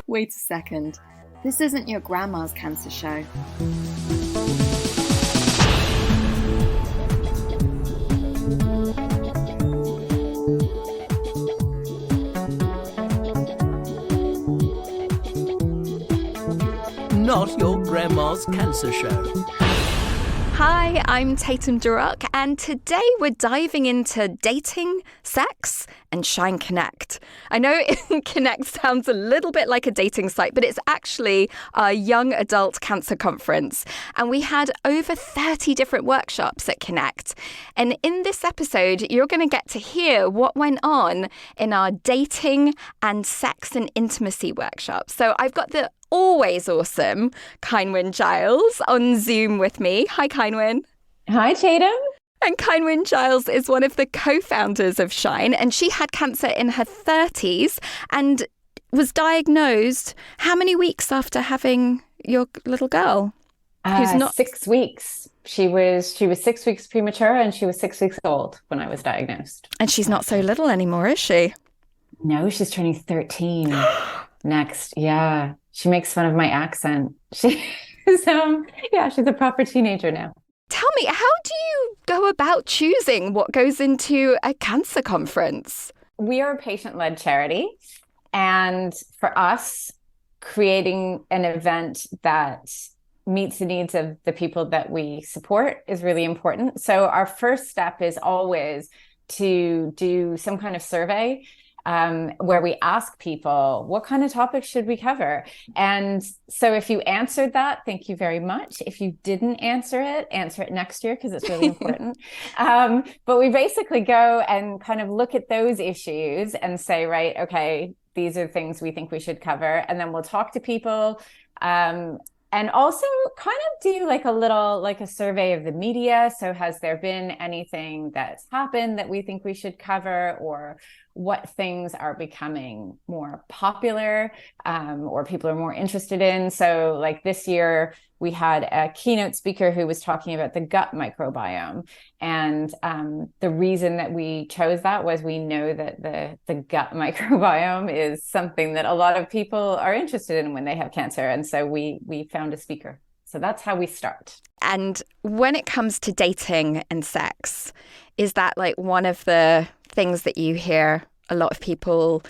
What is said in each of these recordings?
Wait a second. This isn't your grandma's cancer show. Not your grandma's cancer show. Hi, I'm Tatum Durock, and today we're diving into dating, sex, and Shine Connect. I know Connect sounds a little bit like a dating site, but it's actually a young adult cancer conference. And we had over 30 different workshops at Connect. And in this episode, you're going to get to hear what went on in our dating and sex and intimacy workshop. So I've got the always awesome Kynwyn Giles on Zoom with me. Hi, Kynwyn. Hi, Tatum. And Kynwyn Giles is one of the co-founders of Shine, and she had cancer in her 30s and was diagnosed how many weeks after having your little girl? Who's not 6 weeks. She was 6 weeks premature, and she was 6 weeks old when I was diagnosed. And she's not so little anymore, is she? No, she's turning 13 next. Yeah. She makes fun of my accent. She's she's a proper teenager now. Tell me, how do you go about choosing what goes into a cancer conference? We are a patient-led charity. And for us, creating an event that meets the needs of the people that we support is really important. So our first step is always to do some kind of survey where we ask people, what kind of topics should we cover? And so if you answered that, thank you very much. If you didn't answer it next year because it's really important. But we basically go and kind of look at those issues and say, right, okay, these are things we think we should cover. And then we'll talk to people. And also kind of do like a survey of the media. So has there been anything that's happened that we think we should cover, or what things are becoming more popular or people are more interested in? So like this year, we had a keynote speaker who was talking about the gut microbiome. And the reason that we chose that was we know that the gut microbiome is something that a lot of people are interested in when they have cancer. And so we found a speaker. So that's how we start. And when it comes to dating and sex, is that like one of the things that you hear a lot of people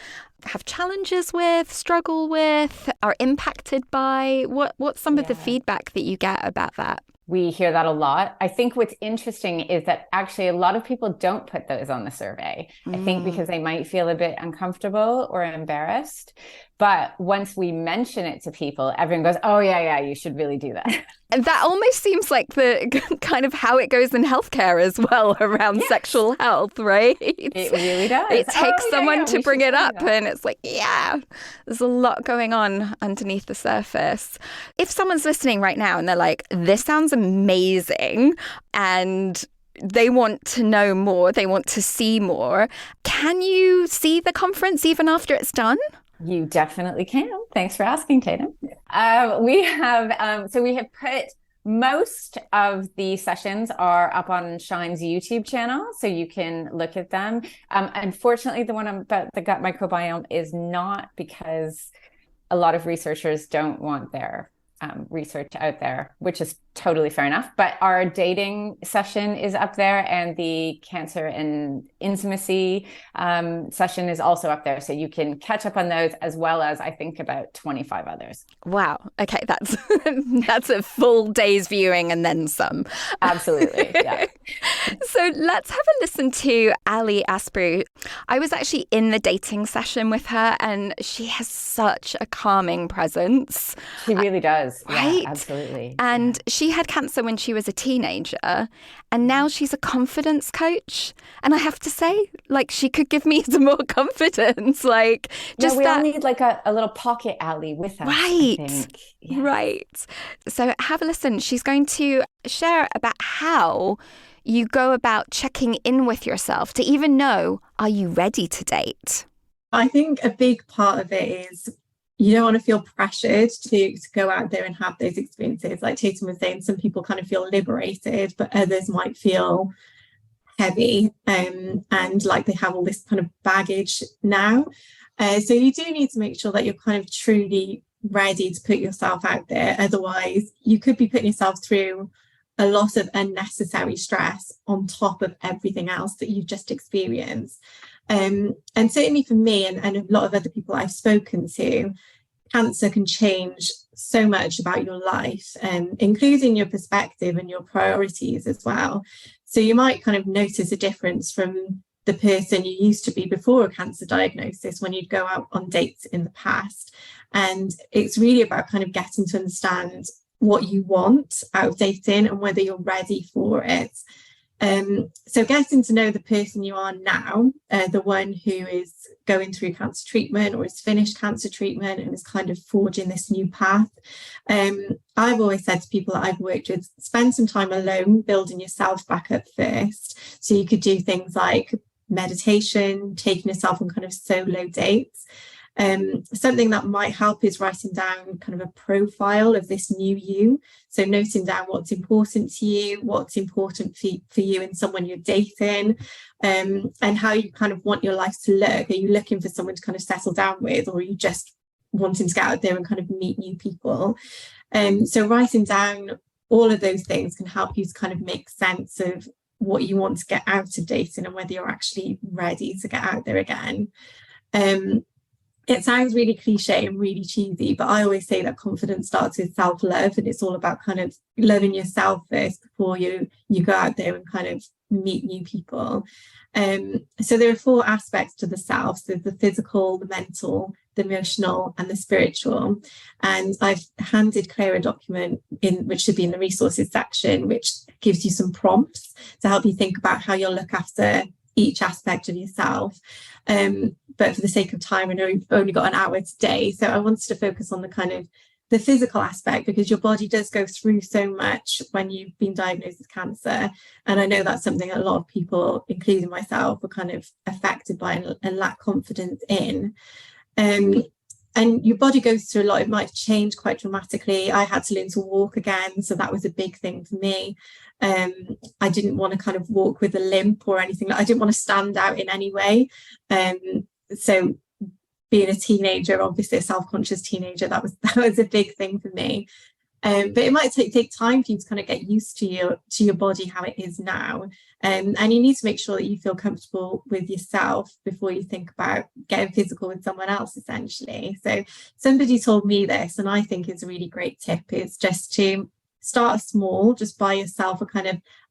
have challenges with, struggle with, are impacted by? What's some of the feedback that you get about that? We hear that a lot. I think what's interesting is that actually a lot of people don't put those on the survey. I think because they might feel a bit uncomfortable or embarrassed. But once we mention it to people, everyone goes, oh, yeah, you should really do that. And that almost seems like the kind of how it goes in healthcare as well around sexual health, right? It really does. It takes someone to bring it up, that. and it's like, there's a lot going on underneath the surface. If someone's listening right now and they're like, this sounds amazing, and they want to know more, they want to see more, can you see the conference even after it's done? You definitely can. Thanks for asking, Tatum. We have put most of the sessions are up on Shine's YouTube channel, so you can look at them. Unfortunately, the one about the gut microbiome is not, because a lot of researchers don't want their research out there, which is totally fair enough. But our dating session is up there, and the cancer and intimacy session is also up there. So you can catch up on those, as well as I think about 25 others. Wow. Okay, that's that's a full day's viewing and then some. Absolutely. Yeah. So let's have a listen to Ali Asprey. I was actually in the dating session with her, and she has such a calming presence. She really does. Right? Yeah, absolutely. And she had cancer when she was a teenager, and now she's a confidence coach. And I have to say, like, she could give me some more confidence. Like, just we that. all need like a little pocket Ali with us. Right. I think. Yeah. Right. So have a listen. She's going to share about how you go about checking in with yourself to even know, are you ready to date? I think a big part of it is you don't want to feel pressured to go out there and have those experiences. Like Tatum was saying, some people kind of feel liberated, but others might feel heavy, and like they have all this kind of baggage now. So you do need to make sure that you're kind of truly ready to put yourself out there. Otherwise, you could be putting yourself through a lot of unnecessary stress on top of everything else that you've just experienced. And certainly for me and a lot of other people I've spoken to, cancer can change so much about your life, including your perspective and your priorities as well. So you might kind of notice a difference from the person you used to be before a cancer diagnosis when you'd go out on dates in the past. And it's really about kind of getting to understand what you want out of dating and whether you're ready for it. So getting to know the person you are now, the one who is going through cancer treatment or has finished cancer treatment and is kind of forging this new path. I've always said to people that I've worked with, spend some time alone building yourself back up first. So you could do things like meditation, taking yourself on kind of solo dates. Something that might help is writing down kind of a profile of this new you. So noting down what's important to you, what's important for you and someone you're dating, and how you kind of want your life to look. Are you looking for someone to kind of settle down with, or are you just wanting to get out there and kind of meet new people? So writing down all of those things can help you to kind of make sense of what you want to get out of dating and whether you're actually ready to get out there again. It sounds really cliche and really cheesy, but I always say that confidence starts with self-love, and it's all about kind of loving yourself first before you go out there and kind of meet new people. So there are 4 aspects to the self. So the physical, the mental, the emotional, and the spiritual. And I've handed Claire a document which should be in the resources section, which gives you some prompts to help you think about how you'll look after each aspect of yourself. But for the sake of time, I know we've only got an hour today, so I wanted to focus on the kind of the physical aspect, because your body does go through so much when you've been diagnosed with cancer. And I know that's something a lot of people, including myself, are kind of affected by and lack confidence in. And your body goes through a lot. It might change quite dramatically. I had to learn to walk again, so that was a big thing for me. I didn't want to kind of walk with a limp or anything. I didn't want to stand out in any way. So being a teenager, obviously a self-conscious teenager, that was a big thing for me. But it might take time for you to kind of get used to your body, how it is now. And you need to make sure that you feel comfortable with yourself before you think about getting physical with someone else, essentially. So somebody told me this, and I think it's a really great tip, is just to start small, just buy yourself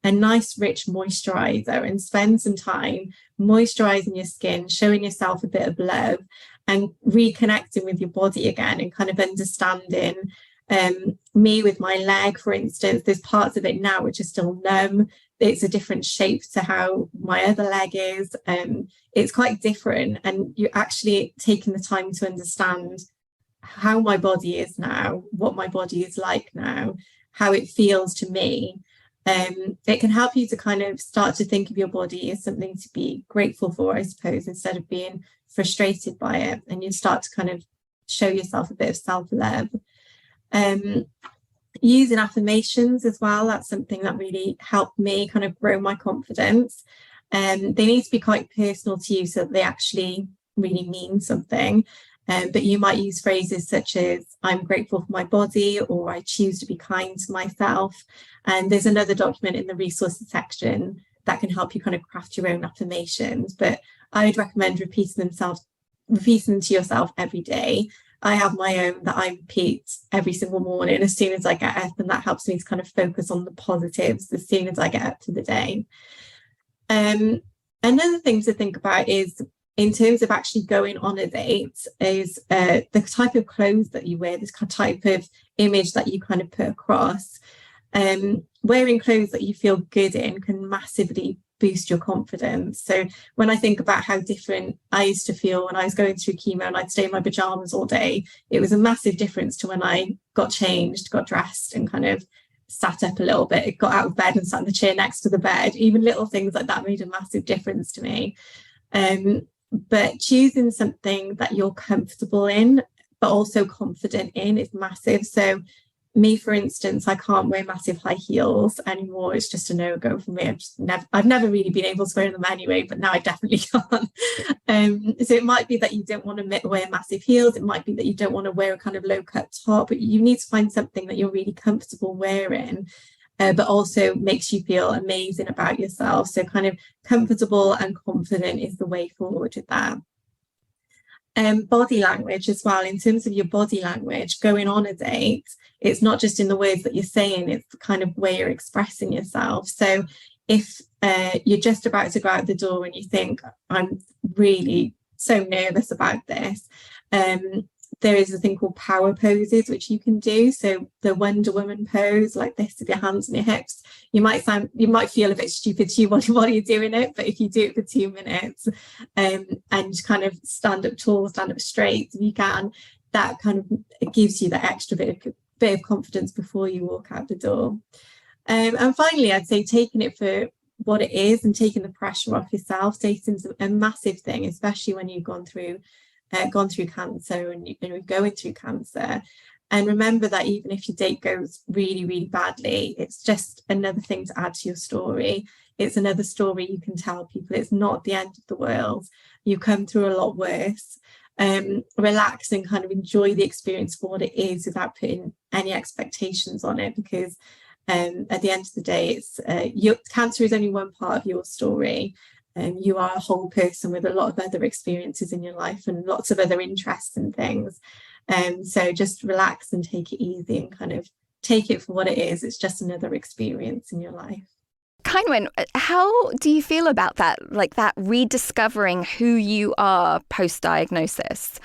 a nice rich moisturizer and spend some time moisturizing your skin, showing yourself a bit of love and reconnecting with your body again, and kind of understanding me with my leg, for instance. There's parts of it now which are still numb. It's a different shape to how my other leg is. It's quite different, and you're actually taking the time to understand how my body is now, what my body is like now, how it feels to me. It can help you to kind of start to think of your body as something to be grateful for, I suppose, instead of being frustrated by it. And you start to kind of show yourself a bit of self-love. Using affirmations as well, that's something that really helped me kind of grow my confidence. They need to be quite personal to you so that they actually really mean something. But you might use phrases such as, I'm grateful for my body, or I choose to be kind to myself. And there's another document in the resources section that can help you kind of craft your own affirmations. But I would recommend repeating them to yourself every day. I have my own that I repeat every single morning as soon as I get up, and that helps me to kind of focus on the positives as soon as I get up to the day. Another thing to think about is, in terms of actually going on a date, is the type of clothes that you wear, this type of image that you kind of put across. Wearing clothes that you feel good in can massively boost your confidence. So when I think about how different I used to feel when I was going through chemo and I'd stay in my pajamas all day, it was a massive difference to when I got changed, got dressed, and kind of sat up a little bit, got out of bed and sat in the chair next to the bed. Even little things like that made a massive difference to me. But choosing something that you're comfortable in but also confident in is massive. So me, for instance, I can't wear massive high heels anymore. It's just a no-go for me. I've never really been able to wear them anyway, but now I definitely can't. So it might be that you don't want to wear massive heels. It might be that you don't want to wear a kind of low-cut top, but you need to find something that you're really comfortable wearing, but also makes you feel amazing about yourself. So kind of comfortable and confident is the way forward with that. Body language as well. In terms of your body language going on a date, it's not just in the words that you're saying, it's the kind of way you're expressing yourself. So if you're just about to go out the door and you think, I'm really so nervous about this, there is a thing called power poses, which you can do. So the Wonder Woman pose, like this, with your hands on your hips. You might feel a bit stupid to you while you're doing it, but if you do it for 2 minutes, and kind of stand up tall, stand up straight, if you can, that kind of it gives you that extra bit of confidence before you walk out the door. And finally, I'd say taking it for what it is and taking the pressure off yourself. Dating's a massive thing, especially when you've gone through cancer and you're going through cancer. And remember that even if your date goes really, really badly, it's just another thing to add to your story. It's another story you can tell people. It's not the end of the world. You've come through a lot worse. Relax and kind of enjoy the experience for what it is without putting any expectations on it, because at the end of the day, it's cancer is only one part of your story. You are a whole person with a lot of other experiences in your life and lots of other interests and things. So just relax and take it easy and kind of take it for what it is. It's just another experience in your life. Kynwynn, how do you feel about that, like that rediscovering who you are post-diagnosis?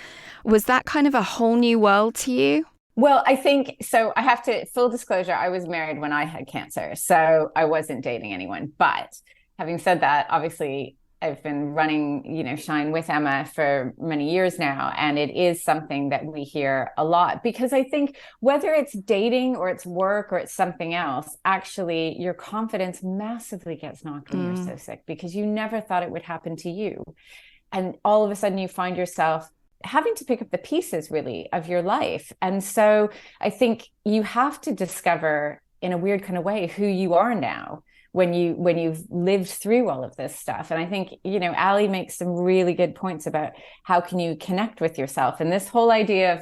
Was that kind of a whole new world to you? Well, I think so. I have to, full disclosure, I was married when I had cancer, so I wasn't dating anyone. But having said that, obviously, I've been running, Shine with Emma for many years now. And it is something that we hear a lot, because I think whether it's dating or it's work or it's something else, actually, your confidence massively gets knocked when you're so sick, because you never thought it would happen to you. And all of a sudden you find yourself having to pick up the pieces really of your life. And so I think you have to discover in a weird kind of way who you are now when you've lived through all of this stuff. And I think, Ali makes some really good points about how can you connect with yourself. And this whole idea of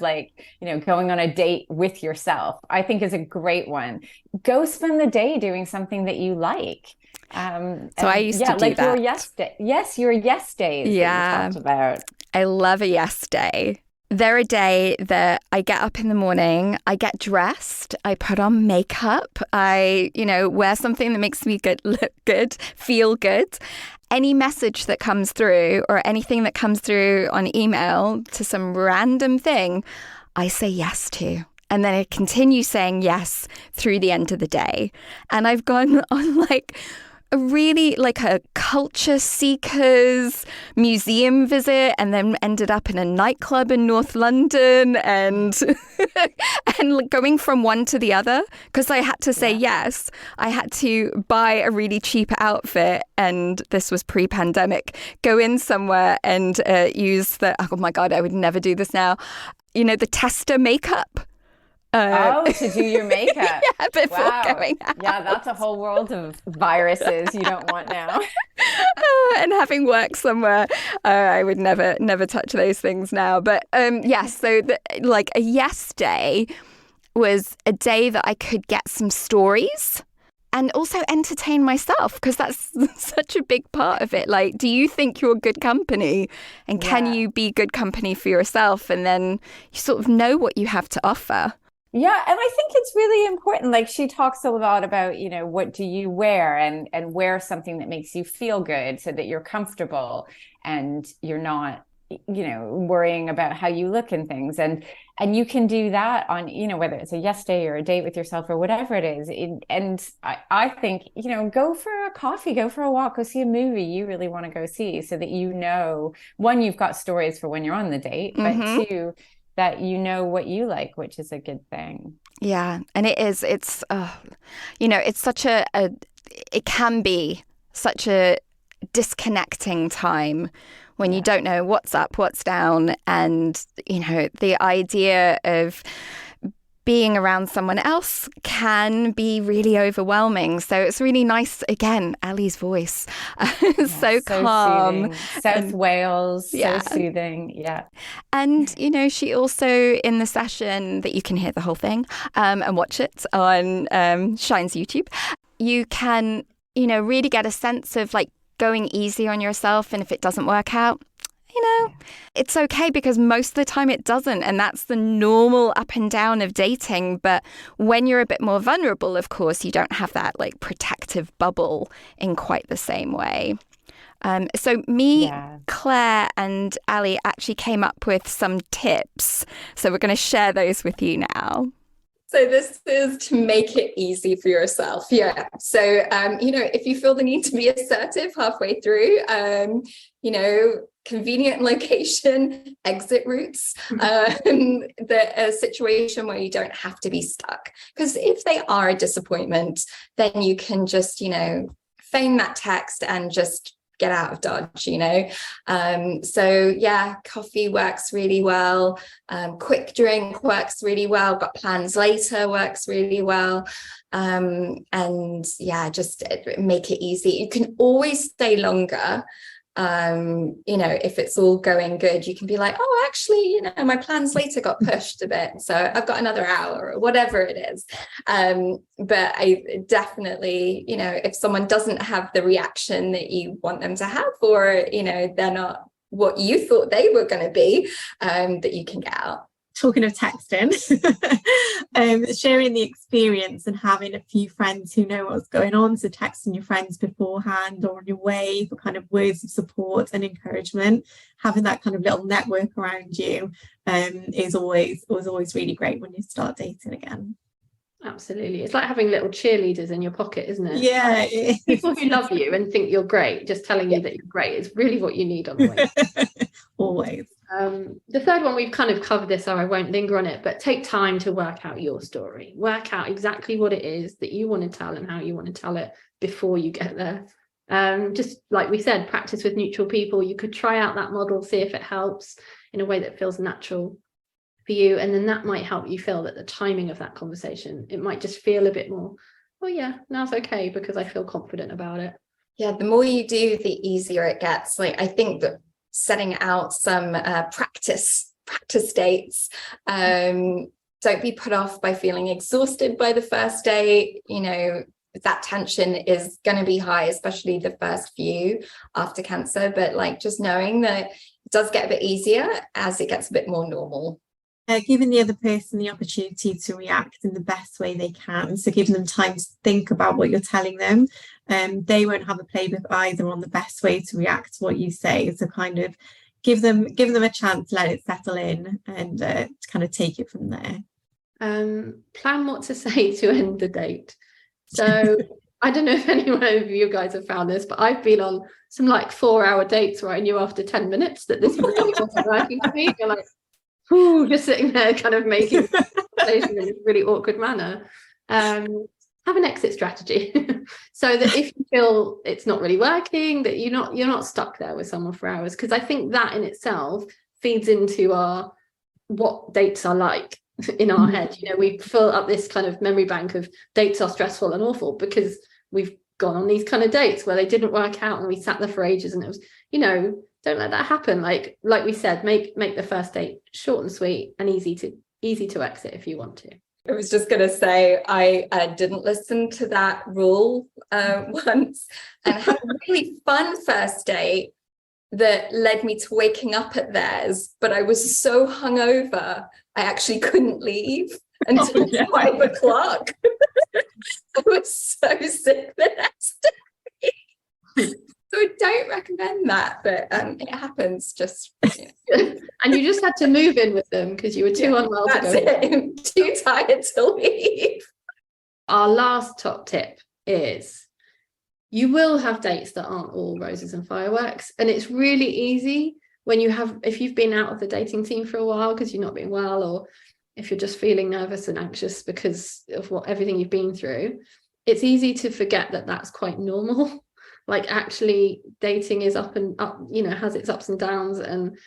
going on a date with yourself, I think is a great one. Go spend the day doing something that you like. So I used to do that. Your yes day. Yes, your yes days. Yeah. That you talked about. I love a yes day. They're a day that I get up in the morning, I get dressed, I put on makeup, I, wear something that makes me look good, feel good. Any message that comes through or anything that comes through on email to some random thing, I say yes to. And then I continue saying yes through the end of the day. And I've gone on a culture seekers museum visit, and then ended up in a nightclub in North London, and and going from one to the other, because I had to say yes. I had to buy a really cheap outfit, and this was pre-pandemic, go in somewhere and use oh my God, I would never do this now. The tester makeup. To do your makeup. Yeah, before going out. Yeah, that's a whole world of viruses you don't want now. And having worked somewhere, I would never touch those things now. But yes, so a yes day was a day that I could get some stories and also entertain myself, because that's such a big part of it. Do you think you're good company? And can you be good company for yourself? And then you sort of know what you have to offer. Yeah. And I think it's really important. She talks a lot about, what do you wear, and wear something that makes you feel good so that you're comfortable and you're not, worrying about how you look and things. And you can do that on, whether it's a yes day or a date with yourself or whatever it is. And I think, go for a coffee, go for a walk, go see a movie you really want to go see, so that, one, you've got stories for when you're on the date, but two, that what you like, which is a good thing. Yeah. And it's such it can be such a disconnecting time when you don't know what's up, what's down. And, you know, the idea of being around someone else can be really overwhelming. So it's really nice, again, Ali's voice. So calm. Soothing. South Wales, Yeah. so soothing. Yeah. And, you know, she also, in the session that you can hear the whole thing and watch it on Shine's YouTube, you can, you know, really get a sense of like going easy on yourself. And if it doesn't work out, you know, it's okay, because most of the time it doesn't. And that's the normal up and down of dating. But when you're a bit more vulnerable, of course, you don't have that like protective bubble in quite the same way. So Claire and Ali actually came up with some tips. So we're going to share those with you now. So this is to make it easy for yourself. Yeah. So, you know, if you feel the need to be assertive halfway through, you know, convenient location, exit routes, a situation where you don't have to be stuck. Because if they are a disappointment, then you can just, you know, feign that text and just get out of Dodge, you know. So yeah, coffee works really well. Quick drink works really well. Got plans later works really well. And yeah, just make it easy. You can always stay longer. You know, if it's all going good, you can be like, oh, actually, you know, my plans later got pushed a bit, so I've got another hour or whatever it is. But I definitely, you know, if someone doesn't have the reaction that you want them to have, or, you know, they're not what you thought they were going to be, that you can get out. Talking of texting, sharing the experience and having a few friends who know what's going on. So texting your friends beforehand or on your way for kind of words of support and encouragement. Having that kind of little network around you is always really great when you start dating again. Absolutely. It's like having little cheerleaders in your pocket, isn't it? Yeah. People who love you and think you're great, just telling you that you're great is really what you need on the way. Always. The third one, we've kind of covered this, so I won't linger on it, but take time to work out your story. Work out exactly what it is that you want to tell and how you want to tell it before you get there. Just like we said, practice with neutral people. You could try out that model, see if it helps in a way that feels natural for you, and then that might help you feel that the timing of that conversation, it might just feel a bit more, oh yeah, now's okay because I feel confident about it. Yeah, the more you do, the easier it gets. Like, I think that setting out some practice dates, don't be put off by feeling exhausted by the first date. You know, that tension is going to be high, especially the first few after cancer, but like just knowing that it does get a bit easier as it gets a bit more normal. Giving the other person the opportunity to react in the best way they can. So giving them time to think about what you're telling them. They won't have a playbook either on the best way to react to what you say. So kind of give them a chance to let it settle in and kind of take it from there. Plan what to say to end the date. So I don't know if anyone of you guys have found this, but I've been on some like 4-hour dates where I knew after 10 minutes that this really wasn't working for me. You're like, just sitting there kind of making conversation in a really awkward manner. Have an exit strategy so that if you feel it's not really working, that you're not stuck there with someone for hours, because I think that in itself feeds into what dates are like in our head. You know, we fill up this kind of memory bank of dates are stressful and awful because we've gone on these kind of dates where they didn't work out and we sat there for ages, and it was, you know, don't let that happen. Like we said, make the first date short and sweet and easy to exit if you want to. I was just going to say, I didn't listen to that rule once, and had a really fun first date that led me to waking up at theirs, but I was so hungover, I actually couldn't leave until 5 o'clock. I was so sick the next day. So I don't recommend that, but it happens. Just and you just had to move in with them because you were too unwell to go. It. Too tired to leave. Our last top tip is you will have dates that aren't all roses and fireworks, and it's really easy if you've been out of the dating scene for a while because you're not being well, or if you're just feeling nervous and anxious because of everything you've been through. It's easy to forget that that's quite normal. Like actually dating is up and up, you know, has its ups and downs, and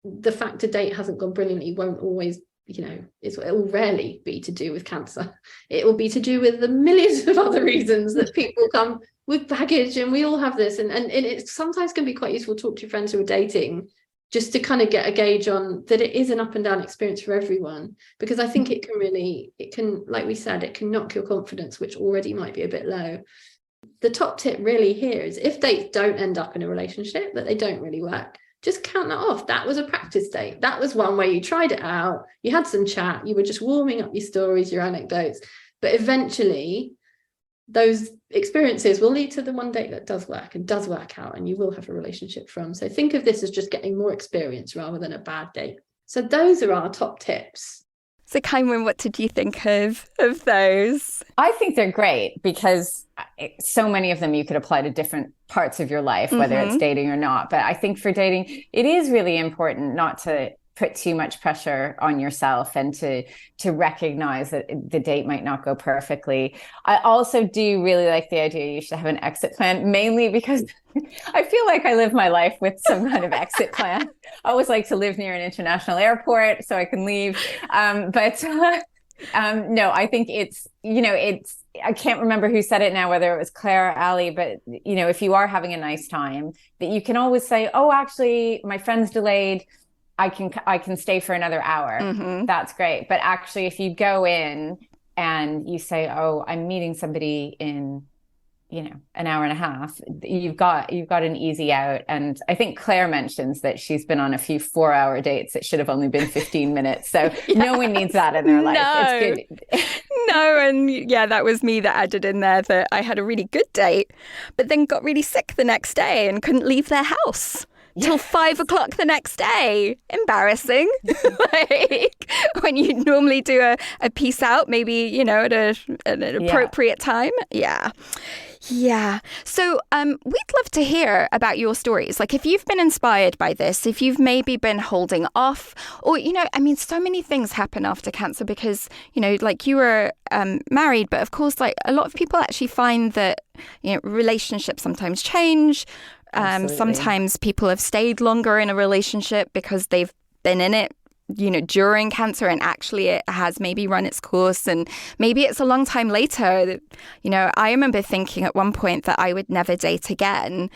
the fact a date hasn't gone brilliantly won't always, you know, it will rarely be to do with cancer. It will be to do with the millions of other reasons that people come with baggage, and we all have this, and it sometimes can be quite useful to talk to your friends who are dating, just to kind of get a gauge on that it is an up and down experience for everyone, because I think it can, like we said, it can knock your confidence, which already might be a bit low. The top tip really here is, if dates don't end up in a relationship, that they don't really work, just count that off. That was a practice date. That was one where you tried it out, you had some chat, you were just warming up your stories, your anecdotes, but eventually those experiences will lead to the one date that does work and does work out, and you will have a relationship from. So think of this as just getting more experience rather than a bad date. So those are our top tips. So Kynwynn, what did you think of those? I think they're great, because so many of them you could apply to different parts of your life, whether it's dating or not. But I think for dating, it is really important not to put too much pressure on yourself, and to recognize that the date might not go perfectly. I also do really like the idea you should have an exit plan, mainly because I feel like I live my life with some kind of exit plan. I always like to live near an international airport so I can leave. No, I think it's, you know, I can't remember who said it now, whether it was Claire or Ali, but, you know, if you are having a nice time, that you can always say, oh, actually, my friend's delayed, I can stay for another hour. That's great. But actually, if you go in and you say, oh, I'm meeting somebody in, you know, an hour and a half, you've got an easy out. And I think Claire mentions that she's been on a few 4-hour dates that should have only been 15 minutes. So no one needs that in their life. It's good. No, and yeah, that was me that added in there that I had a really good date, but then got really sick the next day and couldn't leave their house till 5 o'clock the next day. Embarrassing. Like when you normally do a peace out, maybe, you know, at an appropriate time. Yeah. So we'd love to hear about your stories. Like if you've been inspired by this, if you've maybe been holding off, or, you know, I mean, so many things happen after cancer because, you know, like you were married, but of course, like a lot of people actually find that, you know, relationships sometimes change. Sometimes people have stayed longer in a relationship because they've been in it, you know, during cancer, and actually it has maybe run its course, and maybe it's a long time later. You know, I remember thinking at one point that I would never date again.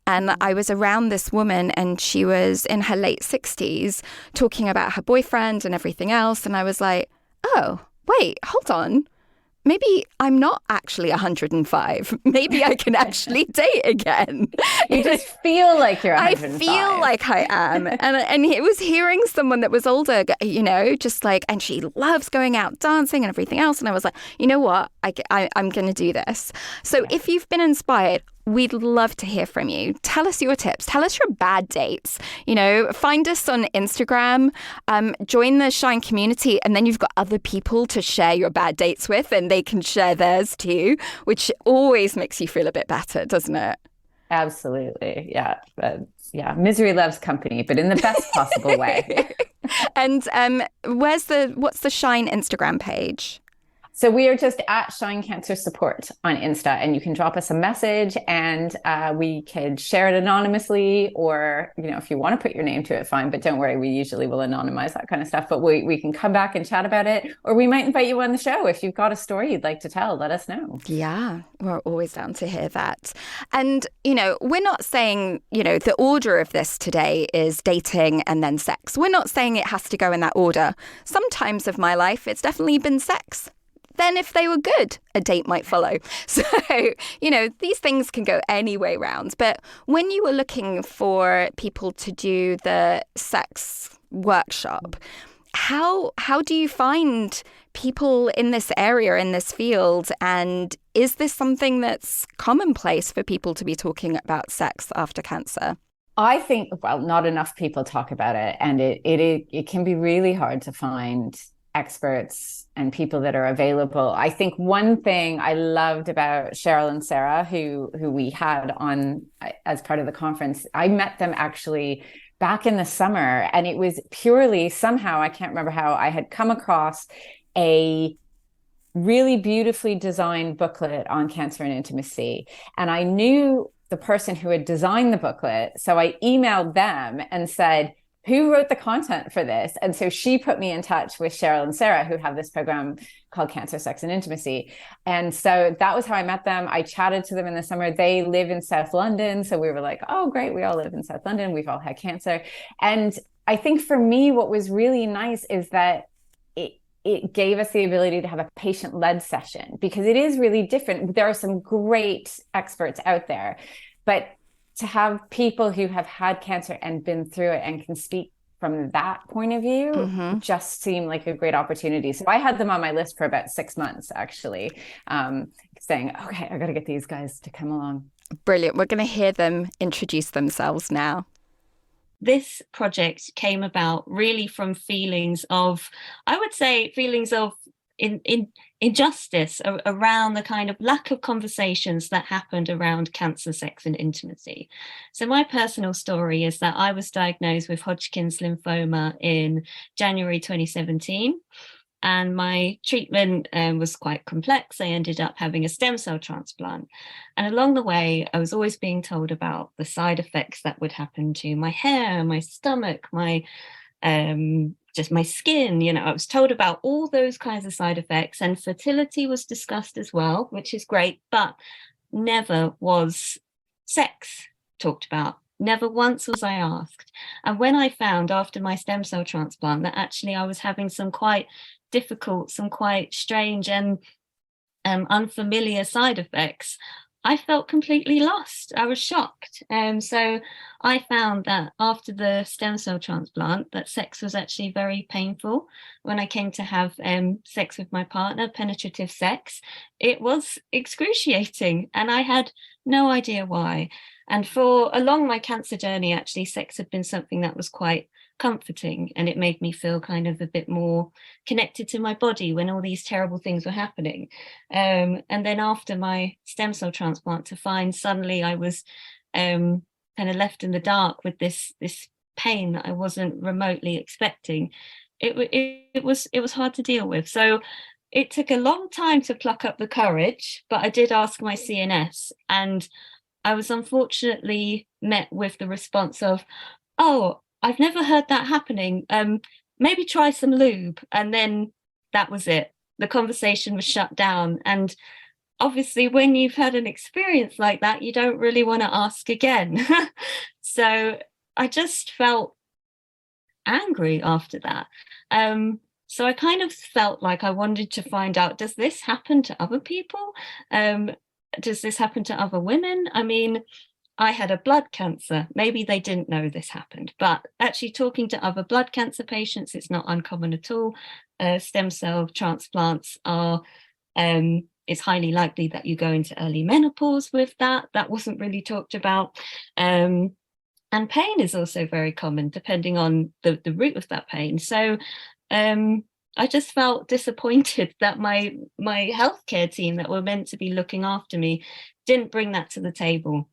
And I was around this woman, and she was in her late 60s talking about her boyfriend and everything else. And I was like, oh, wait, hold on. Maybe I'm not actually 105. Maybe I can actually date again. You just feel like you're 105. I feel like I am. And it was hearing someone that was older, you know, just like, and she loves going out dancing and everything else. And I was like, you know what? I'm going to do this. So if you've been inspired, we'd love to hear from you. Tell us your tips. Tell us your bad dates. You know, find us on Instagram, join the Shine community, and then you've got other people to share your bad dates with, and they can share theirs too, which always makes you feel a bit better, doesn't it? Absolutely. Yeah. Misery loves company, but in the best possible way. And what's the Shine Instagram page? So we are just at Shine Cancer Support on Insta, and you can drop us a message, and we could share it anonymously, or, you know, if you want to put your name to it, fine, but don't worry, we usually will anonymize that kind of stuff, but we can come back and chat about it, or we might invite you on the show. If you've got a story you'd like to tell, let us know. Yeah, we're always down to hear that. And, you know, we're not saying, you know, the order of this today is dating and then sex. We're not saying it has to go in that order. Sometimes of my life, it's definitely been sex. Then if they were good, a date might follow. So, you know, these things can go any way round. But when you were looking for people to do the sex workshop, how do you find people in this area, in this field? And is this something that's commonplace for people to be talking about sex after cancer? I think, well, not enough people talk about it. And it can be really hard to find experts and people that are available. I think one thing I loved about Cheryl and Sarah, who we had on as part of the conference, I met them actually back in the summer, and it was purely somehow, I can't remember how, I had come across a really beautifully designed booklet on cancer and intimacy. And I knew the person who had designed the booklet. So I emailed them and said, who wrote the content for this? And so she put me in touch with Cheryl and Sarah, who have this program called Cancer, Sex, and Intimacy. And so that was how I met them. I chatted to them in the summer. They live in South London. So we were like, oh, great. We all live in South London. We've all had cancer. And I think for me, what was really nice is that it gave us the ability to have a patient-led session, because it is really different. There are some great experts out there, but to have people who have had cancer and been through it and can speak from that point of view just seemed like a great opportunity. So I had them on my list for about 6 months, actually, saying, okay, I got to get these guys to come along. Brilliant. We're going to hear them introduce themselves now. This project came about really from feelings of, I would say, feelings of injustice around the kind of lack of conversations that happened around cancer, sex, and intimacy. So my personal story is that I was diagnosed with Hodgkin's lymphoma in January 2017. And my treatment was quite complex. I ended up having a stem cell transplant. And along the way, I was always being told about the side effects that would happen to my hair, my stomach, my just my skin. You know, I was told about all those kinds of side effects, and fertility was discussed as well, which is great, but never was sex talked about. Never once was I asked. And when I found after my stem cell transplant that actually I was having some quite difficult, some quite strange and unfamiliar side effects, I felt completely lost. I was shocked. So I found that after the stem cell transplant, that sex was actually very painful. When I came to have sex with my partner, penetrative sex, it was excruciating, and I had no idea why. And for along my cancer journey, actually, sex had been something that was quite comforting, and it made me feel kind of a bit more connected to my body when all these terrible things were happening. And then after my stem cell transplant, to find suddenly I was kind of left in the dark with this pain that I wasn't remotely expecting, it was hard to deal with. So it took a long time to pluck up the courage, but I did ask my CNS, and I was unfortunately met with the response of, oh, I've never heard that happening. Maybe try some lube. And then that was it. The conversation was shut down. And obviously, when you've had an experience like that, you don't really want to ask again. So I just felt angry after that. So I kind of felt like I wanted to find out, does this happen to other people? Does this happen to other women? I mean, I had a blood cancer. Maybe they didn't know this happened, but actually talking to other blood cancer patients, it's not uncommon at all. Stem cell transplants are, it's highly likely that you go into early menopause with that. That wasn't really talked about. And pain is also very common, depending on the root of that pain. So I just felt disappointed that my healthcare team that were meant to be looking after me didn't bring that to the table.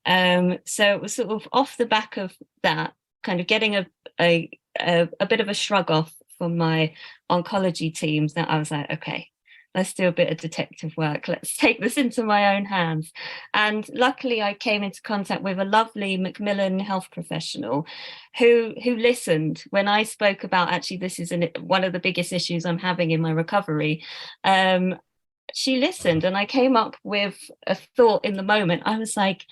So it was sort of off the back of that, kind of getting a bit of a shrug off from my oncology teams, that I was like, okay, let's do a bit of detective work. Let's take this into my own hands. And luckily I came into contact with a lovely Macmillan health professional who listened when I spoke about, actually, this is one of the biggest issues I'm having in my recovery. She listened, and I came up with a thought in the moment. I was like,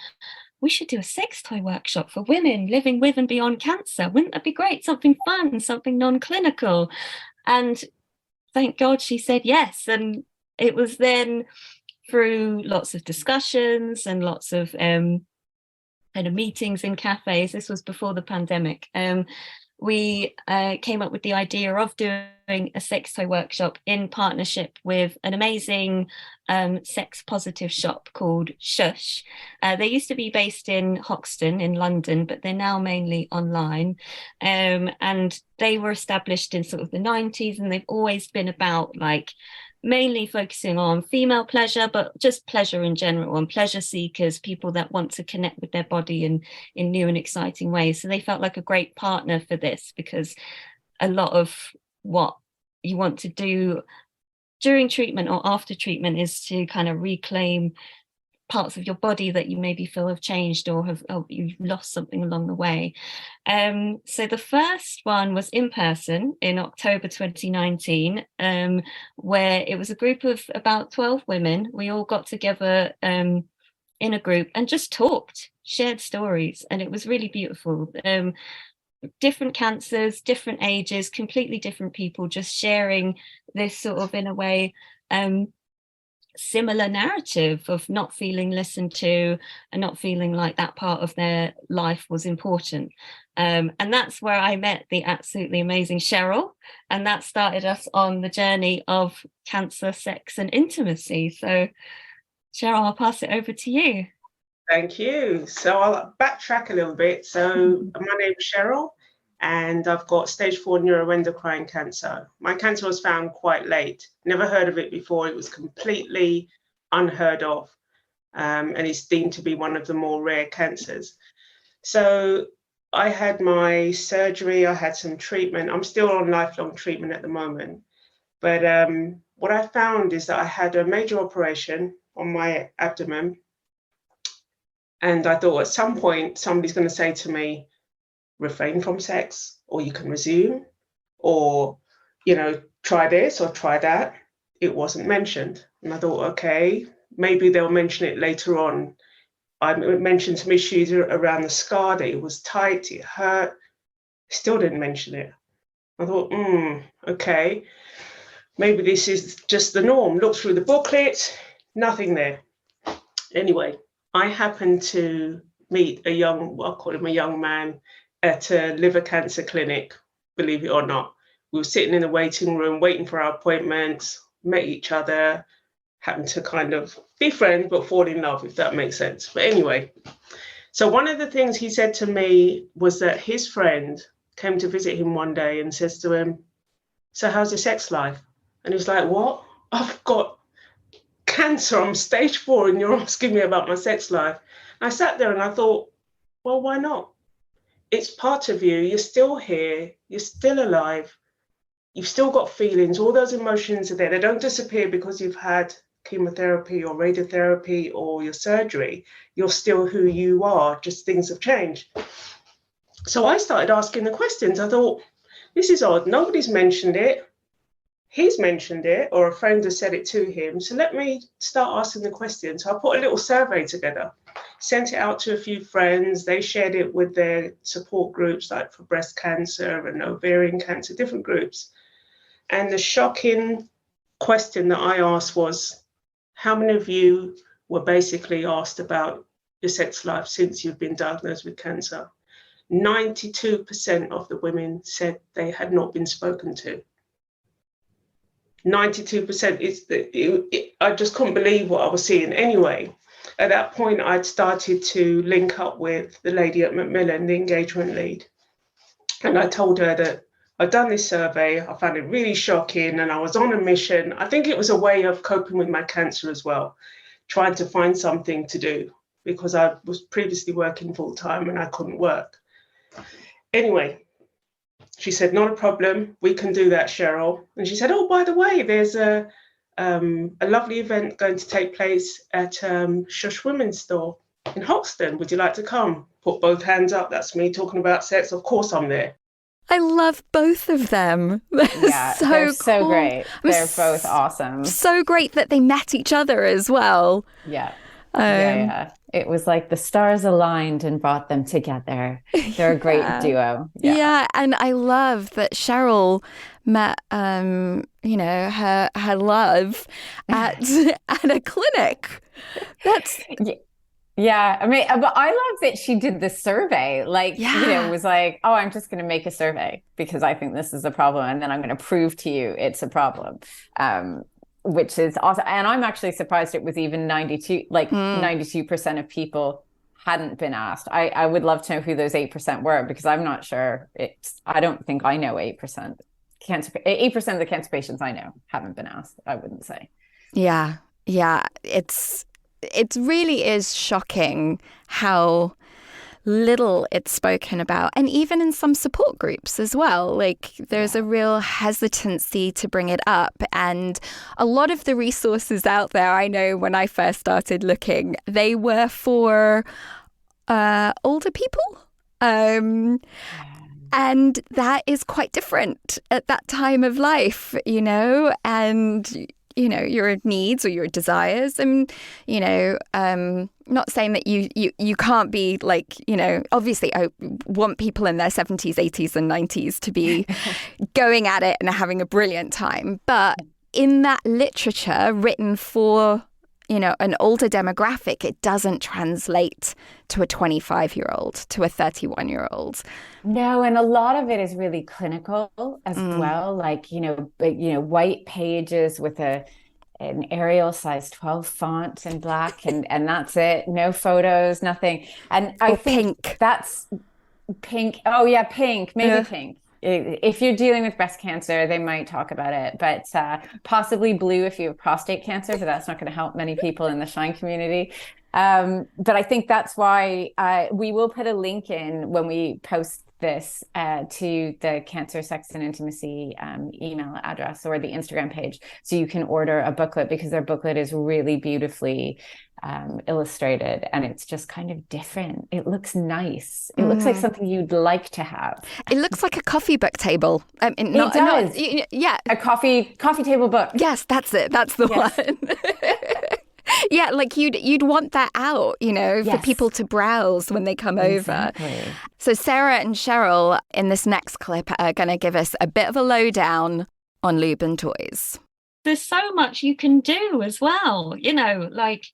we should do a sex toy workshop for women living with and beyond cancer. Wouldn't that be great? Something fun, something non-clinical. And thank God she said yes. And it was then through lots of discussions and lots of kind of meetings in cafes. This was before the pandemic. We came up with the idea of doing a sex toy workshop in partnership with an amazing sex positive shop called Shush. They used to be based in Hoxton in London, but they're now mainly online. And they were established in sort of the 90s, and they've always been about like mainly focusing on female pleasure, but just pleasure in general, and pleasure seekers, people that want to connect with their body in new and exciting ways. So they felt like a great partner for this, because a lot of what you want to do during treatment or after treatment is to kind of reclaim parts of your body that you maybe feel have changed or you've lost something along the way. So the first one was in person in October 2019, where it was a group of about 12 women. We all got together in a group and just talked, shared stories, and it was really beautiful. Different cancers, different ages, completely different people just sharing this sort of, in a way, similar narrative of not feeling listened to and not feeling like that part of their life was important. And that's where I met the absolutely amazing Cheryl, and that started us on the journey of cancer, sex and intimacy. So Cheryl, I'll pass it over to you. Thank you. So I'll backtrack a little bit. So my name is Cheryl, and I've got stage 4 neuroendocrine cancer. My cancer was found quite late. Never heard of it before. It was completely unheard of, and it's deemed to be one of the more rare cancers. So I had my surgery, I had some treatment. I'm still on lifelong treatment at the moment. But what I found is that I had a major operation on my abdomen. And I thought at some point, somebody's going to say to me, refrain from sex, or you can resume, or, try this or try that. It wasn't mentioned. And I thought, okay, maybe they'll mention it later on. I mentioned some issues around the scar, that it was tight, it hurt. Still didn't mention it. I thought, okay, maybe this is just the norm. Look through the booklet, nothing there. Anyway, I happened to meet I'll call him a young man, at a liver cancer clinic, believe it or not. We were sitting in the waiting room, waiting for our appointments, met each other, happened to kind of be friends, but fall in love, if that makes sense. But anyway, so one of the things he said to me was that his friend came to visit him one day and says to him, so how's your sex life? And he's like, what? I've got cancer, I'm stage 4, and you're asking me about my sex life. And I sat there and I thought, well, why not? It's part of you. You're still here. You're still alive. You've still got feelings. All those emotions are there. They don't disappear because you've had chemotherapy or radiotherapy or your surgery. You're still who you are, just things have changed. So I started asking the questions. I thought, this is odd. Nobody's mentioned it. He's mentioned it, or a friend has said it to him. So let me start asking the questions. So I put a little survey together, sent it out to a few friends. They shared it with their support groups, like for breast cancer and ovarian cancer, different groups. And the shocking question that I asked was, how many of you were basically asked about your sex life since you've been diagnosed with cancer? 92% of the women said they had not been spoken to. 92%. I just couldn't believe what I was seeing. Anyway, at that point, I'd started to link up with the lady at Macmillan, the engagement lead. And I told her that I'd done this survey. I found it really shocking, and I was on a mission. I think it was a way of coping with my cancer as well, trying to find something to do, because I was previously working full time and I couldn't work. Anyway, she said, not a problem. We can do that, Cheryl. And she said, oh, by the way, there's a lovely event going to take place at Shush Women's Store in Hoxton. Would you like to come? Put both hands up. That's me talking about sex. Of course I'm there. I love both of them. Yeah, they're so cool. great. They're both awesome. So great that they met each other as well. Yeah. Yeah. It was like the stars aligned and brought them together. They're a great duo. Yeah, and I love that Cheryl met, her love at a clinic. That's yeah. I mean, but I love that she did the survey. Was like, oh, I'm just going to make a survey because I think this is a problem, and then I'm going to prove to you it's a problem. Which is awesome. And I'm actually surprised it was even 92% of people hadn't been asked. I would love to know who those 8% were, because I'm not sure. I don't think I know 8%. 8% of the cancer patients I know haven't been asked, I wouldn't say. Yeah. It really is shocking how little it's spoken about, and even in some support groups as well. Like there's a real hesitancy to bring it up, and a lot of the resources out there, I know when I first started looking, they were for older people. And that is quite different at that time of life, you know, and, you know, your needs or your desires. And, you know, not saying that you can't be like, you know, obviously I want people in their 70s, 80s and 90s to be going at it and having a brilliant time. But in that literature written for, you know, an older demographic, it doesn't translate to a 25-year-old, to a 31-year-old. No, and a lot of it is really clinical as well. Like, you know, white pages with an Arial size 12 font in black, and that's it. No photos, nothing. And I think pink. That's pink. Oh yeah, pink, maybe pink. If you're dealing with breast cancer, they might talk about it, but possibly blue if you have prostate cancer, but that's not going to help many people in the Shine community. But I think that's why we will put a link in when we post this to the Cancer, Sex and Intimacy email address or the Instagram page, so you can order a booklet, because their booklet is really beautifully illustrated, and it's just kind of different. It looks nice. It looks like something you'd like to have. It looks like a coffee book table. It does. Yeah. A coffee table book. Yes, that's it. That's the one. Yeah, like you'd want that out, you know, for people to browse when they come over. So Sarah and Cheryl in this next clip are going to give us a bit of a lowdown on lube and toys. There's so much you can do as well, you know, like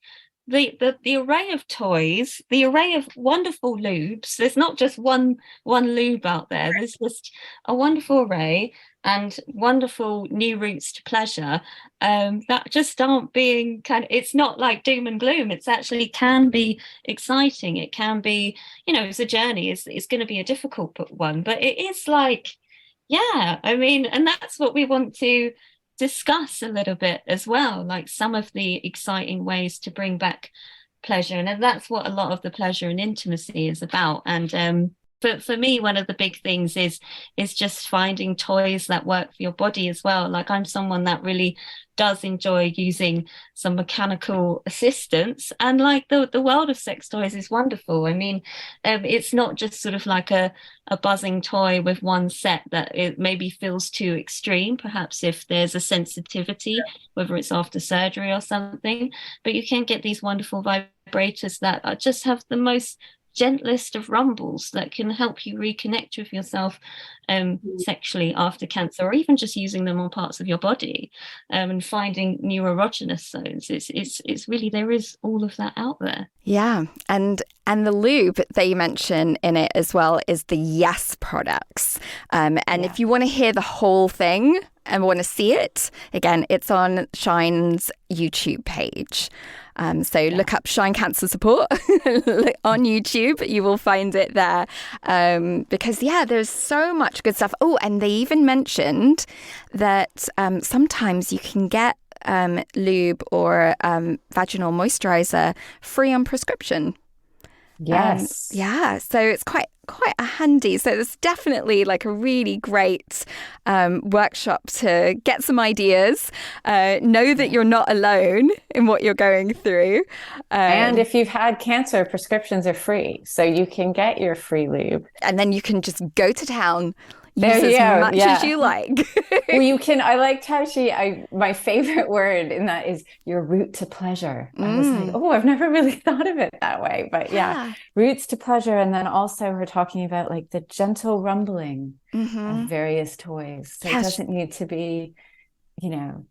the array of toys, the array of wonderful lubes. There's not just one lube out there. There's just a wonderful array and wonderful new routes to pleasure that just aren't being it's not like doom and gloom. It's actually can be exciting. It can be, you know, it's a journey. It's going to be a difficult one, but it is like, yeah, I mean, and that's what we want to discuss a little bit as well, like some of the exciting ways to bring back pleasure. And that's what a lot of the pleasure and intimacy is about. And for me, one of the big things is just finding toys that work for your body as well. Like I'm someone that really does enjoy using some mechanical assistance, and like the world of sex toys is wonderful. I mean, it's not just sort of like a buzzing toy with one set that it maybe feels too extreme, perhaps if there's a sensitivity, whether it's after surgery or something, but you can get these wonderful vibrators that just have the most gentlest of rumbles that can help you reconnect with yourself sexually after cancer, or even just using them on parts of your body and finding new erogenous zones. It's really, there is all of that out there. Yeah, and the lube they mention in it as well is the Yes products. If you want to hear the whole thing and want to see it, again, it's on Shine's YouTube page. Look up Shine Cancer Support on YouTube. You will find it there. Because, there's so much good stuff. Oh, and they even mentioned that sometimes you can get lube or vaginal moisturizer free on prescription. Yes. So it's quite a handy. So it's definitely like a really great workshop to get some ideas, know that you're not alone in what you're going through. And if you've had cancer, prescriptions are free. So you can get your free lube. And then you can just go to town. Use as much as you like. Well, you can. I liked how my favorite word in that is your route to pleasure. I was like, oh, I've never really thought of it that way. But routes to pleasure. And then also we're talking about like the gentle rumbling of various toys. So it doesn't need to be, you know,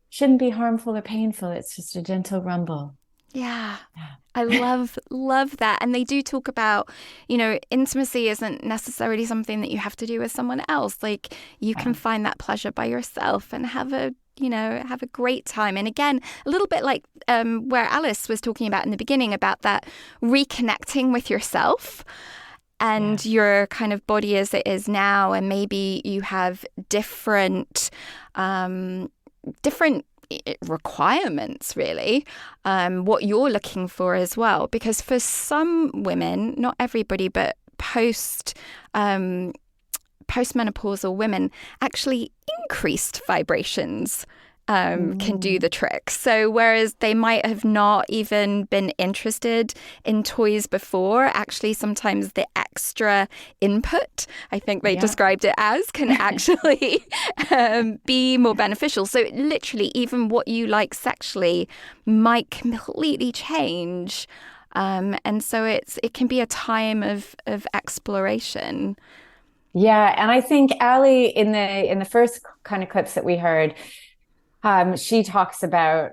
shouldn't be harmful or painful. It's just a gentle rumble. Yeah. I love that. And they do talk about, you know, intimacy isn't necessarily something that you have to do with someone else. Like you can find that pleasure by yourself and have a great time. And again, a little bit like where Alice was talking about in the beginning about that reconnecting with yourself and your kind of body as it is now. And maybe you have different requirements, really, what you're looking for as well. Because for some women, not everybody, but postmenopausal women, actually increased vibrations can do the trick. So whereas they might have not even been interested in toys before, actually sometimes the extra input, I think they described it as, can actually be more beneficial. So literally even what you like sexually might completely change. And so it can be a time of exploration. Yeah, and I think Ali, in the first kind of clips that we heard, she talks about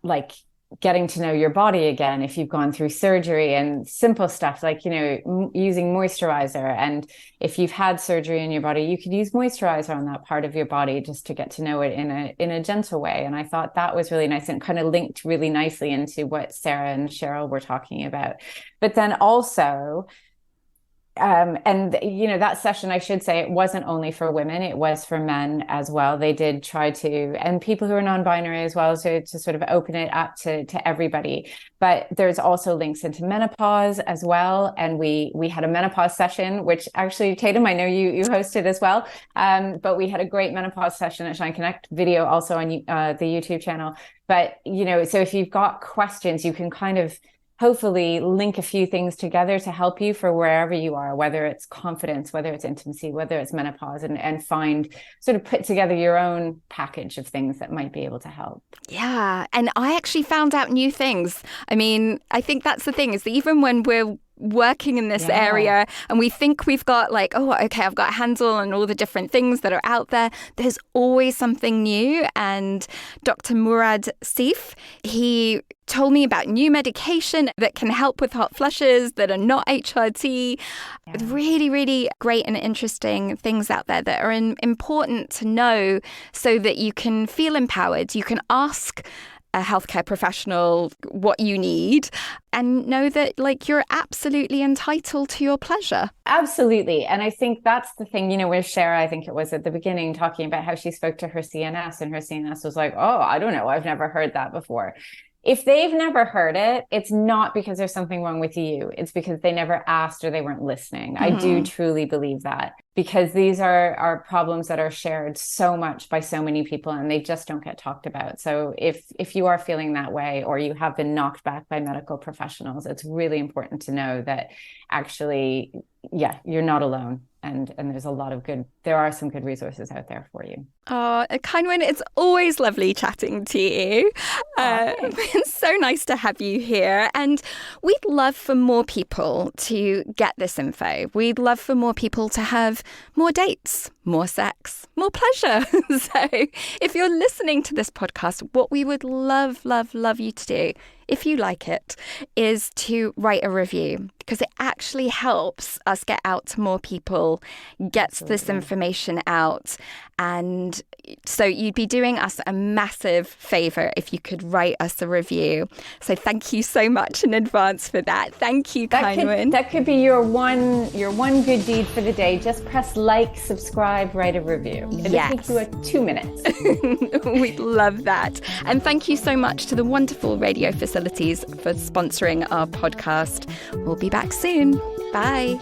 like getting to know your body again if you've gone through surgery, and simple stuff like, using moisturizer. And if you've had surgery in your body, you could use moisturizer on that part of your body just to get to know it in a gentle way. And I thought that was really nice and kind of linked really nicely into what Sarah and Cheryl were talking about. But then also, that session, I should say, it wasn't only for women, it was for men as well. They did try to, and people who are non-binary as well, to sort of open it up to everybody. But there's also links into menopause as well. And we had a menopause session, which actually, Tatum, I know you hosted as well. But we had a great menopause session at Shine Connect, video also on the YouTube channel. But, so if you've got questions, you can kind of hopefully link a few things together to help you for wherever you are, whether it's confidence, whether it's intimacy, whether it's menopause, and find, sort of put together your own package of things that might be able to help. Yeah. And I actually found out new things. I mean, I think that's the thing, is that even when we're working in this area and we think we've got like, oh, okay, I've got a handle on all the different things that are out there, there's always something new. And Dr. Murad Seif, he told me about new medication that can help with hot flushes that are not HRT. Really, really great and interesting things out there that are important to know so that you can feel empowered. You can ask a healthcare professional what you need and know that like you're absolutely entitled to your pleasure. Absolutely. And I think that's the thing, where Shara, I think it was at the beginning, talking about how she spoke to her CNS, and her CNS was like, oh, I don't know, I've never heard that before. If they've never heard it, it's not because there's something wrong with you. It's because they never asked or they weren't listening. Mm-hmm. I do truly believe that, because these are problems that are shared so much by so many people, and they just don't get talked about. So if you are feeling that way, or you have been knocked back by medical professionals, it's really important to know that actually, you're not alone. And there are some good resources out there for you. Oh, Kynwyn, it's always lovely chatting to you. It's so nice to have you here. And we'd love for more people to get this info. We'd love for more people to have more dates, more sex, more pleasure. So if you're listening to this podcast, what we would love, love, love you to do, if you like it, is to write a review, because it actually helps us get out to more people, gets this information out. And so you'd be doing us a massive favor if you could write us a review. So thank you so much in advance for that. Thank you, Kynwyn. That could be your one good deed for the day. Just press like, subscribe, write a review. It'll take you 2 minutes. We'd love that. And thank you so much to the wonderful Radio Facilities for sponsoring our podcast. We'll be back soon. Bye.